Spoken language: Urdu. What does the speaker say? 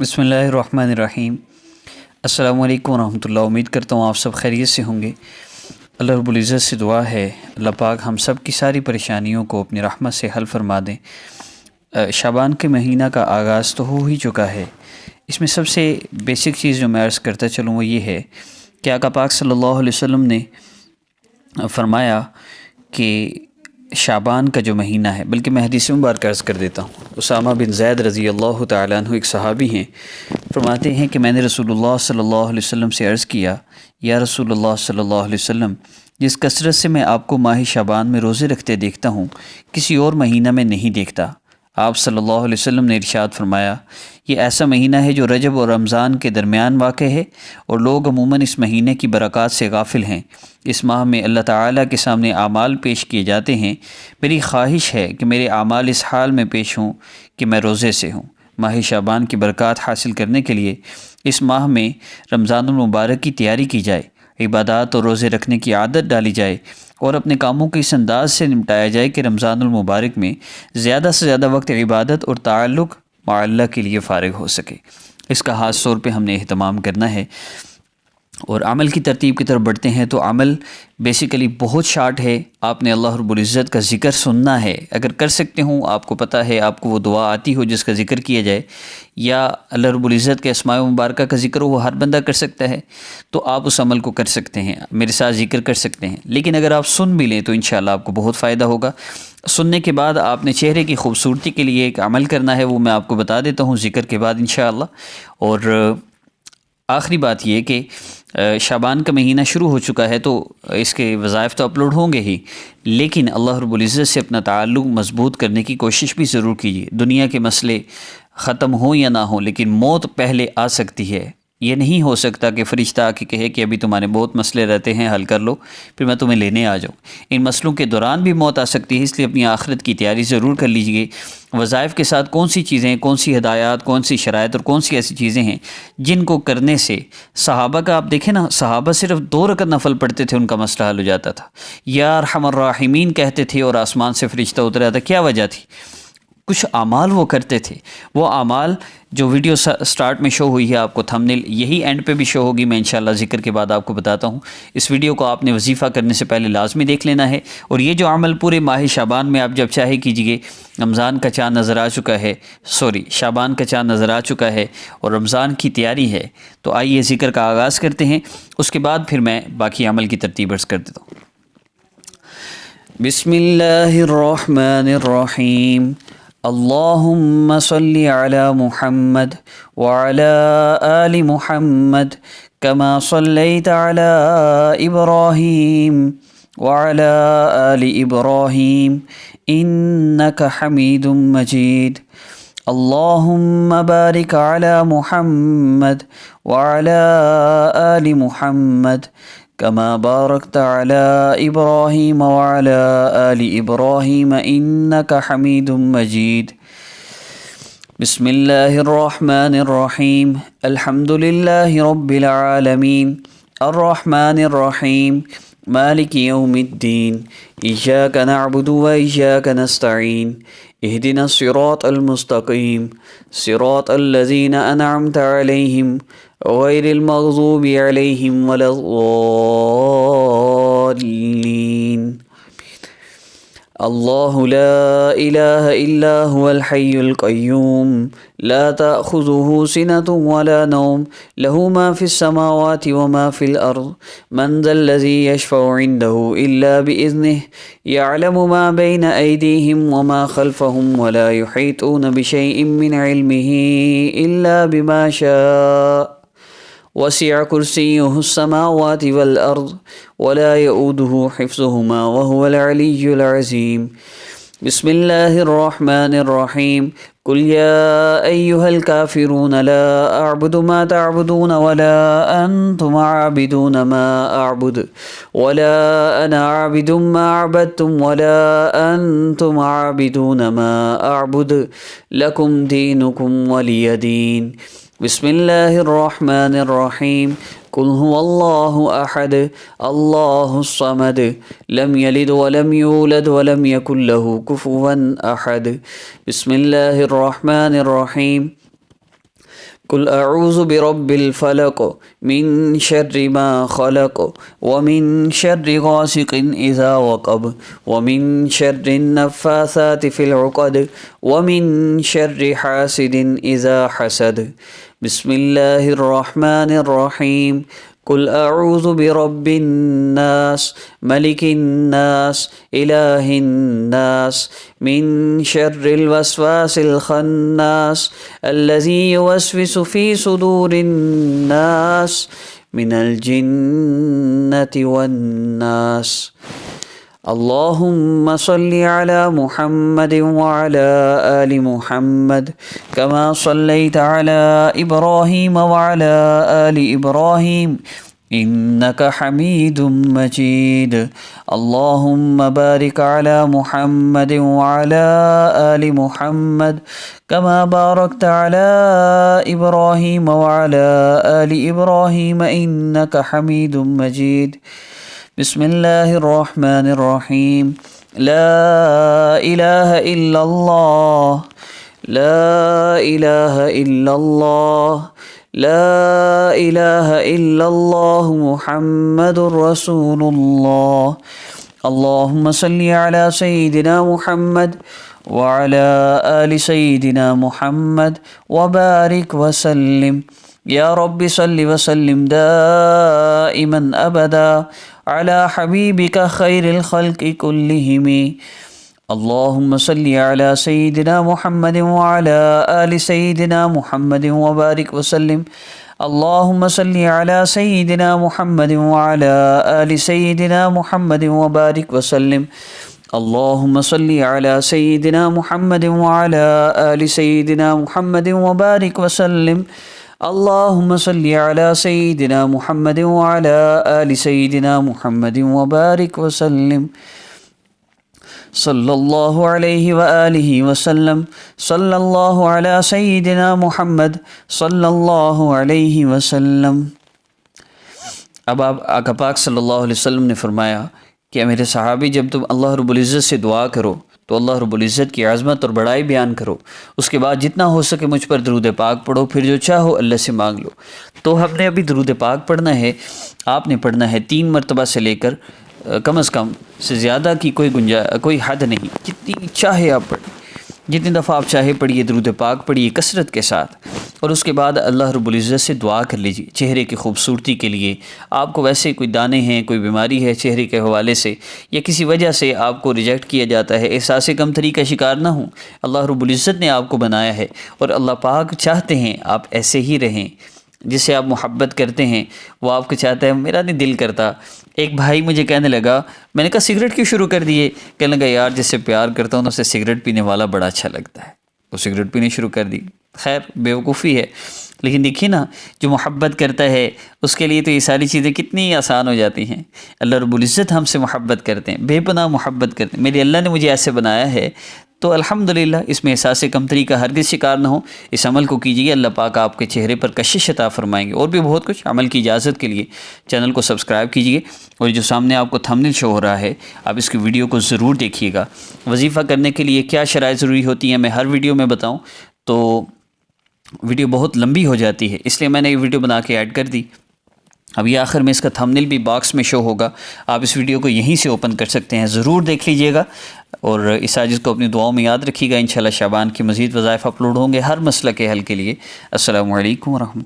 بسم اللہ الرحمن الرحیم۔ السلام علیکم ورحمۃ اللہ۔ امید کرتا ہوں آپ سب خیریت سے ہوں گے۔ اللہ رب العزت سے دعا ہے اللہ پاک ہم سب کی ساری پریشانیوں کو اپنی رحمت سے حل فرما دیں۔ شعبان کے مہینہ کا آغاز تو ہو ہی چکا ہے۔ اس میں سب سے بیسک چیز جو میں عرض کرتا چلوں وہ یہ ہے کہ آقا پاک صلی اللہ علیہ وسلم نے فرمایا کہ شعبان کا جو مہینہ ہے، بلکہ میں حدیث مبارک عرض کر دیتا ہوں۔ اسامہ بن زید رضی اللہ تعالیٰ عنہ ایک صحابی ہیں، فرماتے ہیں کہ میں نے رسول اللہ صلی اللہ علیہ وسلم سے عرض کیا، یا رسول اللہ صلی اللہ علیہ وسلم، جس کثرت سے میں آپ کو ماہ شعبان میں روزے رکھتے دیکھتا ہوں کسی اور مہینہ میں نہیں دیکھتا۔ آپ صلی اللہ علیہ وسلم نے ارشاد فرمایا، یہ ایسا مہینہ ہے جو رجب اور رمضان کے درمیان واقع ہے، اور لوگ عموماً اس مہینے کی برکات سے غافل ہیں۔ اس ماہ میں اللہ تعالیٰ کے سامنے اعمال پیش کیے جاتے ہیں۔ میری خواہش ہے کہ میرے اعمال اس حال میں پیش ہوں کہ میں روزے سے ہوں۔ ماہ شعبان کی برکات حاصل کرنے کے لیے اس ماہ میں رمضان المبارک کی تیاری کی جائے، عبادات اور روزے رکھنے کی عادت ڈالی جائے، اور اپنے کاموں کو اس انداز سے نمٹایا جائے کہ رمضان المبارک میں زیادہ سے زیادہ وقت عبادت اور تعلق مع اللہ کے لیے فارغ ہو سکے۔ اس کا خاص طور پہ ہم نے اہتمام کرنا ہے۔ اور عمل کی ترتیب کی طرف بڑھتے ہیں تو عمل بیسیکلی بہت شارٹ ہے۔ آپ نے اللہ رب العزت کا ذکر سننا ہے، اگر کر سکتے ہوں، آپ کو پتہ ہے، آپ کو وہ دعا آتی ہو جس کا ذکر کیا جائے، یا اللہ رب العزت کے اسماء مبارکہ کا ذکر ہو، وہ ہر بندہ کر سکتا ہے، تو آپ اس عمل کو کر سکتے ہیں، میرے ساتھ ذکر کر سکتے ہیں۔ لیکن اگر آپ سن بھی لیں تو انشاءاللہ آپ کو بہت فائدہ ہوگا۔ سننے کے بعد آپ نے چہرے کی خوبصورتی کے لیے ایک عمل کرنا ہے، وہ میں آپ کو بتا دیتا ہوں ذکر کے بعد انشاءاللہ۔ اور آخری بات یہ کہ شعبان کا مہینہ شروع ہو چکا ہے تو اس کے وظائف تو اپلوڈ ہوں گے ہی، لیکن اللہ رب العزت سے اپنا تعلق مضبوط کرنے کی کوشش بھی ضرور کیجیے۔ دنیا کے مسئلے ختم ہوں یا نہ ہوں، لیکن موت پہلے آ سکتی ہے۔ یہ نہیں ہو سکتا کہ فرشتہ آ کے کہے کہ ابھی تمہارے بہت مسئلے رہتے ہیں، حل کر لو، پھر میں تمہیں لینے آ جاؤں۔ ان مسئلوں کے دوران بھی موت آ سکتی ہے، اس لیے اپنی آخرت کی تیاری ضرور کر لیجیے۔ وظائف کے ساتھ کون سی چیزیں، کون سی ہدایات، کون سی شرائط اور کون سی ایسی چیزیں ہیں جن کو کرنے سے صحابہ کا آپ دیکھیں نا، صحابہ صرف 2 رکعت نفل پڑھتے تھے، ان کا مسئلہ حل ہو جاتا تھا۔ یا ارحم الراحمین کہتے تھے اور آسمان سے فرشتہ اترا تھا۔ کیا وجہ تھی؟ کچھ اعمال وہ کرتے تھے۔ وہ اعمال جو ویڈیو سٹارٹ میں شو ہوئی ہے آپ کو تھمبنیل، یہی اینڈ پہ بھی شو ہوگی، میں انشاءاللہ ذکر کے بعد آپ کو بتاتا ہوں۔ اس ویڈیو کو آپ نے وظیفہ کرنے سے پہلے لازمی دیکھ لینا ہے، اور یہ جو عمل پورے ماہ شعبان میں آپ جب چاہے کیجئے۔ رمضان کا چاند نظر آ چکا ہے، شعبان کا چاند نظر آ چکا ہے اور رمضان کی تیاری ہے، تو آئیے ذکر کا آغاز کرتے ہیں، اس کے بعد پھر میں باقی عمل کی ترتیب عرض کر دیتا ہوں۔ بسم اللہ الرحمن الرحیم۔ اللہم صلی علی محمد وعلی آل محمد کما صلیت علی ابراہیم وعلی آل ابراہیم انک حمید مجید۔ اللہم بارک علی محمد وعلی آل محمد کما بارکت علی ابراہیم وعلی آل ابراہیم انک حمید مجید۔ بسم اللہ الرحمن الرحیم۔ الحمد للہ رب العالمین الرحمن الرحیم مالک یوم الدین، ایاک نعبد و ایاک نستعین، اہدنا الصراط المستقیم، صراط الذین انعمت علیہم غیر المغضوب علیہم ولا الضالین۔ اللہ لا الہ الا هو الحی القیوم لا تأخذه سنة ولا نوم له ما في السماوات وما في الأرض من ذا الذي يشفع عنده إلا بإذنه يعلم ما بين أيديهم وما خلفهم ولا يحيطون بشيء من علمه إلا بما شاء وسع كرسيه السماوات والأرض ولا يؤوده حفظهما وهو العلي العظيم۔ بسم الله الرحمن الرحيم۔ قل يا أيها الكافرون لا أعبد ما تعبدون ولا أنتم عابدون ما أعبد ولا أنا عابد ما عبدتم ولا أنتم عابدون ما أعبد لكم دينكم ولي دين۔ بسم اللہ الرحمن الرحیم۔ قل هو اللہ احد اللہ الصمد لم یلد ولم یولد ولم یکن له کفوا احد۔ بسم اللہ الرحمن الرحیم۔ قل اعوذ برب الفلق من شر ما خلق ومن شر غاسق اذا وقب ومن شر النفاثات في العقد ومن شر حاسد اذا حسد بسم الله الرحمن الرحيم قل اعوذ برب الناس ملك الناس اله الناس من شر الوسواس الخناس الذي يوسوس في صدور الناس من الجنة والناس اللهم صل على محمد وعلى آل محمد كما صليت على إبراهيم وعلى آل إبراهيم إنك حميد مجيد اللهم بارك على محمد وعلى آل محمد كما باركت على إبراهيم وعلى آل إبراهيم إنك حميد مجيد بسم الله الرحمن الرحيم لا إله إلا الله لا إله إلا الله لا إله إلا الله محمد رسول الله اللهم صل على سيدنا محمد وعلى آل سيدنا محمد وبارك وسلم يا رب صل وسلم دائما أبدا على حبيبك خير الخلق كلهم اللهم صل على سيدنا محمد وعلى آل سيدنا محمد وبارك وسلم اللهم صل على سيدنا محمد وعلى آل سيدنا محمد وبارك وسلم اللهم صل على سيدنا محمد وعلى آل سيدنا محمد وبارك وسلم اللهم صل على سيدنا محمد وعلى آل سيدنا محمد وبارك وسلم صلى الله عليه وآله وسلم صلى الله على سيدنا محمد صلى الله عليه وسلم۔ اب آقا پاک صلی اللہ علیہ وسلم نے فرمایا کہ میرے صحابی جب تم اللہ رب العزت سے دعا کرو تو اللہ رب العزت کی عظمت اور بڑائی بیان کرو، اس کے بعد جتنا ہو سکے مجھ پر درود پاک پڑھو، پھر جو چاہو اللہ سے مانگ لو۔ تو ہم نے ابھی درود پاک پڑھنا ہے، آپ نے پڑھنا ہے 3 مرتبہ سے لے کر کم از کم سے زیادہ کی کوئی حد نہیں، جتنی چاہے آپ پڑھیں، جتنی دفعہ آپ چاہے پڑھیے، درود پاک پڑھیے کثرت کے ساتھ، اور اس کے بعد اللہ رب العزت سے دعا کر لیجیے چہرے کی خوبصورتی کے لیے۔ آپ کو ویسے کوئی دانے ہیں، کوئی بیماری ہے چہرے کے حوالے سے، یا کسی وجہ سے آپ کو ریجیکٹ کیا جاتا ہے، احساس کمتری کا شکار نہ ہوں۔ اللہ رب العزت نے آپ کو بنایا ہے اور اللہ پاک چاہتے ہیں آپ ایسے ہی رہیں، جس سے آپ محبت کرتے ہیں وہ آپ کو چاہتا ہے۔ میرا نہیں دل کرتا، ایک بھائی مجھے کہنے لگا، میں نے کہا سگریٹ کیوں شروع کر دیے؟ کہنے لگا یار جس سے پیار کرتا ہوں اسے سگریٹ پینے والا بڑا اچھا لگتا ہے، وہ سگریٹ پینی شروع کر دی۔ خیر بیوقوفی ہے، لیکن دیکھیے نا جو محبت کرتا ہے اس کے لیے تو یہ ساری چیزیں کتنی آسان ہو جاتی ہیں۔ اللہ رب العزت ہم سے محبت کرتے ہیں، بے پناہ محبت کرتے ہیں۔ میرے اللہ نے مجھے ایسے بنایا ہے تو الحمدللہ اس میں احساس کمتری کا ہرگز شکار نہ ہو، اس عمل کو کیجیے، اللہ پاک آپ کے چہرے پر کشش عطا فرمائیں گے۔ اور بھی بہت کچھ عمل کی اجازت کے لیے چینل کو سبسکرائب کیجیے، اور جو سامنے آپ کو تھمبنیل شو ہو رہا ہے آپ اس کی ویڈیو کو ضرور دیکھیے گا۔ وظیفہ کرنے کے لیے کیا شرائط ضروری ہوتی ہیں میں ہر ویڈیو میں بتاؤں تو ویڈیو بہت لمبی ہو جاتی ہے، اس لیے میں نے یہ ویڈیو بنا کے ایڈ کر دی۔ ابھی آخر میں اس کا تھمبنیل بھی باکس میں شو ہوگا، آپ اس ویڈیو کو یہیں سے اوپن کر سکتے ہیں، ضرور دیکھ لیجئے گا، اور اس عاجز کو اپنی دعاؤں میں یاد رکھیے گا۔ انشاءاللہ شعبان کی مزید وظائف اپلوڈ ہوں گے ہر مسئلہ کے حل کے لیے۔ السلام علیکم ورحمۃ اللہ۔